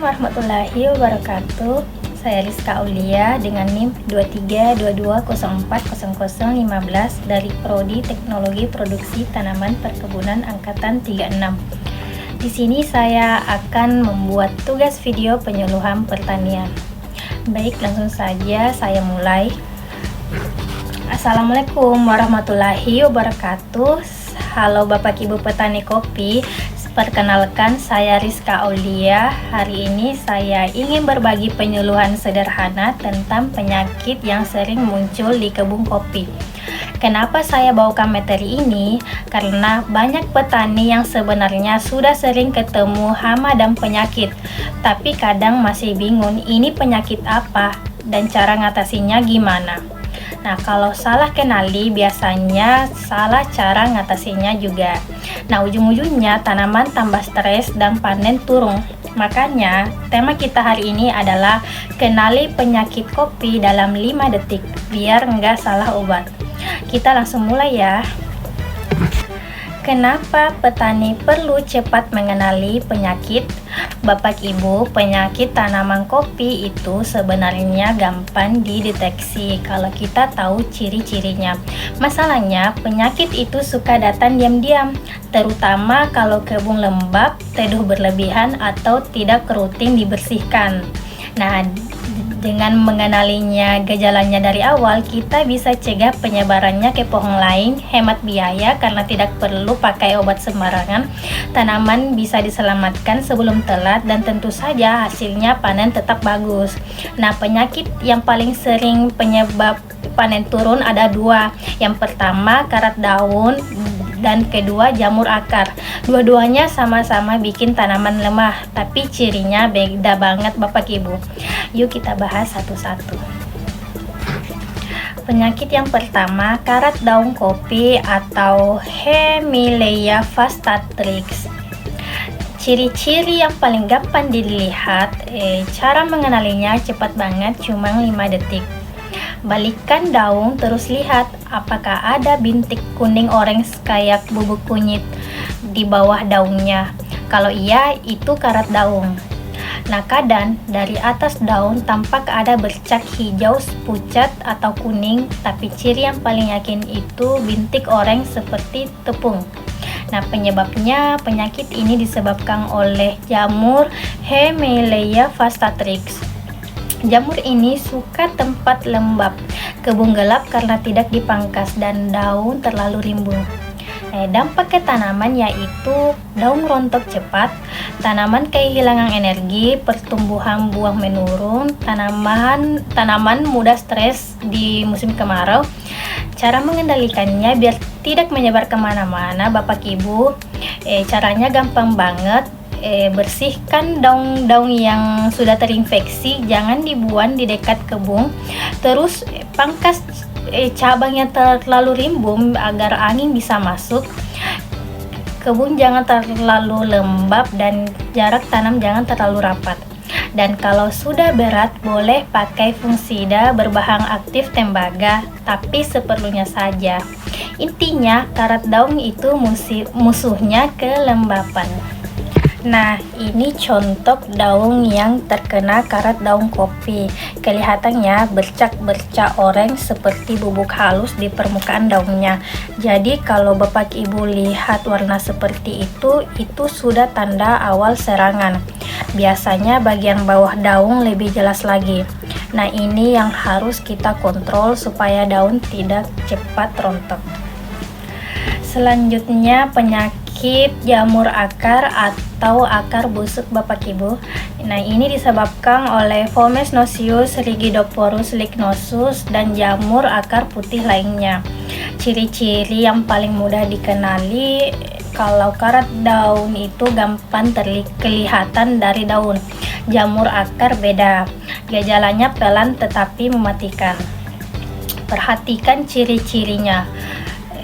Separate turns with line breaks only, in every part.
warahmatullahi wabarakatuh. Saya Rizka Aulia dengan NIM 2322040015 dari Prodi Teknologi Produksi Tanaman Perkebunan Angkatan 36. Di sini saya akan membuat tugas video penyuluhan pertanian. Baik, langsung saja saya mulai. Assalamualaikum warahmatullahi wabarakatuh. Halo Bapak Ibu petani kopi. Perkenalkan, saya Rizka Aulia. Hari ini saya ingin berbagi penyuluhan sederhana tentang penyakit yang sering muncul di kebun kopi. Kenapa saya bawakan materi ini? Karena banyak petani yang sebenarnya sudah sering ketemu hama dan penyakit, tapi kadang masih bingung ini penyakit apa dan cara ngatasinya gimana. Nah, kalau salah kenali biasanya salah cara ngatasinya juga. Nah, ujung-ujungnya tanaman tambah stres dan panen turun. Makanya, tema kita hari ini adalah kenali penyakit kopi dalam 5 detik biar nggak salah obat. Kita langsung mulai ya. Kenapa petani perlu cepat mengenali penyakit? Bapak Ibu, penyakit tanaman kopi itu sebenarnya gampang dideteksi kalau kita tahu ciri-cirinya. Masalahnya, penyakit itu suka datang diam-diam, terutama kalau kebun lembab, teduh berlebihan, atau tidak rutin dibersihkan. Nah, dengan mengenalinya gejalanya dari awal, kita bisa cegah penyebarannya ke pohon lain, hemat biaya karena tidak perlu pakai obat sembarangan, tanaman bisa diselamatkan sebelum telat, dan tentu saja hasilnya panen tetap bagus. Nah, penyakit yang paling sering penyebab panen turun ada 2. Yang pertama karat daun dan kedua jamur akar. Dua-duanya sama-sama bikin tanaman lemah, tapi cirinya beda banget Bapak Ibu. Yuk kita bahas satu-satu. Penyakit yang pertama, karat daun kopi atau Hemileia vastatrix. Ciri-ciri yang paling gampang dilihat, cara mengenalinya cepat banget, cuma 5 detik. Balikkan daun, terus lihat apakah ada bintik kuning orange kayak bubuk kunyit di bawah daunnya. Kalau iya, itu karat daun. Nah, kadang dari atas daun tampak ada bercak hijau, pucat atau kuning, tapi ciri yang paling yakin itu bintik orange seperti tepung. Nah, penyebabnya penyakit ini disebabkan oleh jamur Hemileia vastatrix. Jamur ini suka tempat lembab, kebun gelap karena tidak dipangkas, dan daun terlalu rimbun. Dampak ke tanaman yaitu daun rontok cepat, tanaman kehilangan energi, pertumbuhan buah menurun, tanaman mudah stres di musim kemarau. Cara mengendalikannya biar tidak menyebar kemana-mana Bapak Ibu, caranya gampang banget. Bersihkan daun-daun yang sudah terinfeksi, jangan dibuang di dekat kebun. Terus pangkas cabang yang terlalu rimbun agar angin bisa masuk. Kebun jangan terlalu lembab dan jarak tanam jangan terlalu rapat. Dan kalau sudah berat, boleh pakai fungisida berbahan aktif tembaga, tapi seperlunya saja. Intinya, karat daun itu musuhnya kelembapan. Nah, ini contoh daun yang terkena karat daun kopi. Kelihatannya bercak-bercak orange seperti bubuk halus di permukaan daunnya. Jadi kalau Bapak Ibu lihat warna seperti itu sudah tanda awal serangan. Biasanya bagian bawah daun lebih jelas lagi. Nah, ini yang harus kita kontrol supaya daun tidak cepat rontok. Selanjutnya, penyakit jamur akar atau akar busuk Bapak Ibu. Nah, ini disebabkan oleh Fomes nocius, Rigidophorus lignosus, dan jamur akar putih lainnya. Ciri-ciri yang paling mudah dikenali, kalau karat daun itu gampang kelihatan dari daun. Jamur akar beda, gejalanya pelan tetapi mematikan. Perhatikan ciri-cirinya.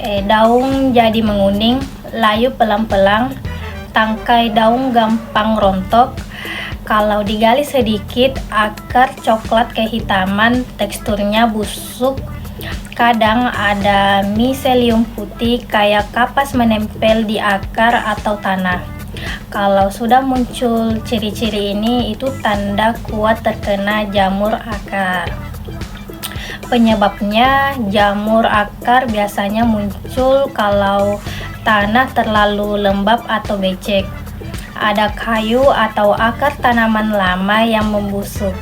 Daun jadi menguning, layu pelan-pelan, tangkai daun gampang rontok. Kalau digali sedikit, akar coklat kehitaman, teksturnya busuk. Kadang ada miselium putih kayak kapas menempel di akar atau tanah. Kalau sudah muncul ciri-ciri ini, itu tanda kuat terkena jamur akar. Penyebabnya, jamur akar biasanya muncul kalau tanah terlalu lembab atau becek, ada kayu atau akar tanaman lama yang membusuk,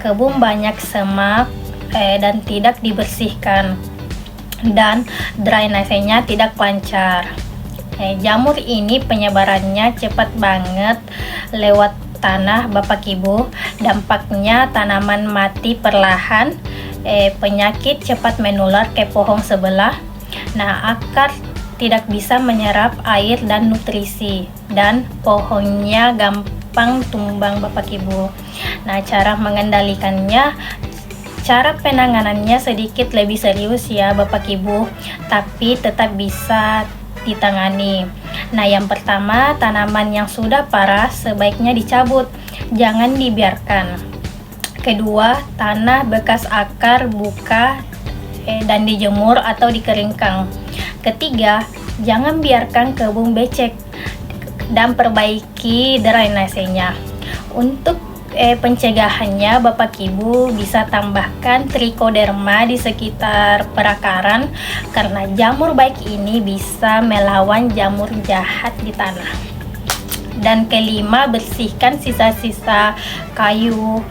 kebun banyak semak dan tidak dibersihkan, dan drainasenya tidak lancar. Jamur ini penyebarannya cepat banget lewat tanah Bapak Ibu. Dampaknya tanaman mati perlahan, penyakit cepat menular ke pohon sebelah. Nah, akar tidak bisa menyerap air dan nutrisi, dan pohonnya gampang tumbang Bapak Ibu. Nah, cara mengendalikannya, cara penanganannya sedikit lebih serius ya Bapak Ibu, tapi tetap bisa ditangani. Nah, yang pertama, tanaman yang sudah parah sebaiknya dicabut, jangan dibiarkan. Kedua, tanah bekas akar buka dan dijemur atau dikeringkan. Ketiga, jangan biarkan kebun becek dan perbaiki drainasenya. Untuk pencegahannya, Bapak Ibu bisa tambahkan trichoderma di sekitar perakaran, karena jamur baik ini bisa melawan jamur jahat di tanah. Dan kelima, bersihkan sisa-sisa kayu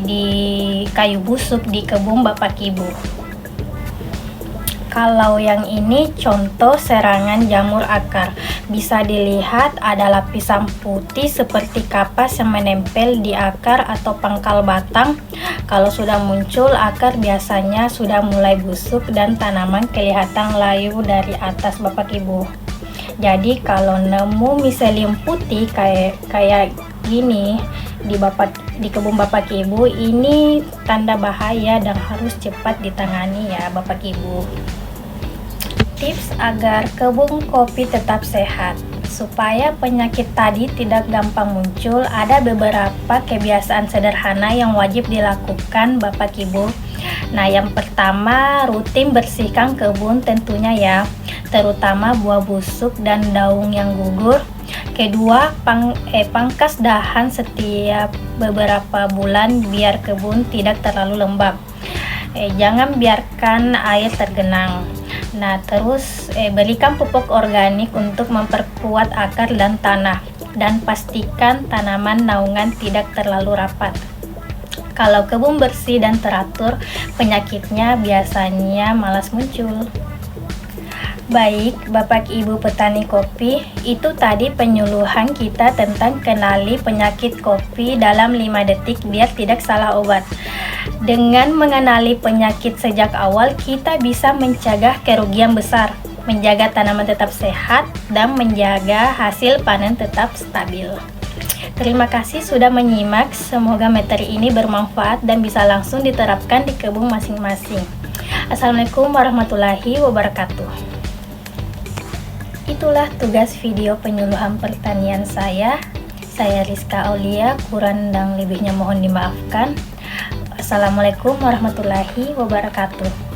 di kayu busuk di kebun Bapak Ibu. Kalau yang ini contoh serangan jamur akar, bisa dilihat ada lapisan putih seperti kapas yang menempel di akar atau pangkal batang. Kalau sudah muncul akar, biasanya sudah mulai busuk dan tanaman kelihatan layu dari atas Bapak Ibu. Jadi kalau nemu miselium putih kayak gini di kebun Bapak Ibu, ini tanda bahaya dan harus cepat ditangani ya Bapak Ibu. Tips agar kebun kopi tetap sehat. Supaya penyakit tadi tidak gampang muncul, ada beberapa kebiasaan sederhana yang wajib dilakukan Bapak Ibu. Nah, yang pertama, rutin bersihkan kebun tentunya ya, terutama buah busuk dan daun yang gugur. Kedua, pangkas dahan setiap beberapa bulan biar kebun tidak terlalu lembab. Jangan biarkan air tergenang. Nah, terus berikan pupuk organik untuk memperkuat akar dan tanah, dan pastikan tanaman naungan tidak terlalu rapat. Kalau kebun bersih dan teratur, penyakitnya biasanya malas muncul. Baik, Bapak Ibu petani kopi, itu tadi penyuluhan kita tentang kenali penyakit kopi dalam 5 detik biar tidak salah obat. Dengan mengenali penyakit sejak awal, kita bisa mencegah kerugian besar, menjaga tanaman tetap sehat, dan menjaga hasil panen tetap stabil. Terima kasih sudah menyimak, semoga materi ini bermanfaat dan bisa langsung diterapkan di kebun masing-masing. Assalamualaikum warahmatullahi wabarakatuh. Itulah tugas video penyuluhan pertanian saya. Saya Rizka Aulia, kurang dan lebihnya mohon dimaafkan. Assalamualaikum warahmatullahi wabarakatuh.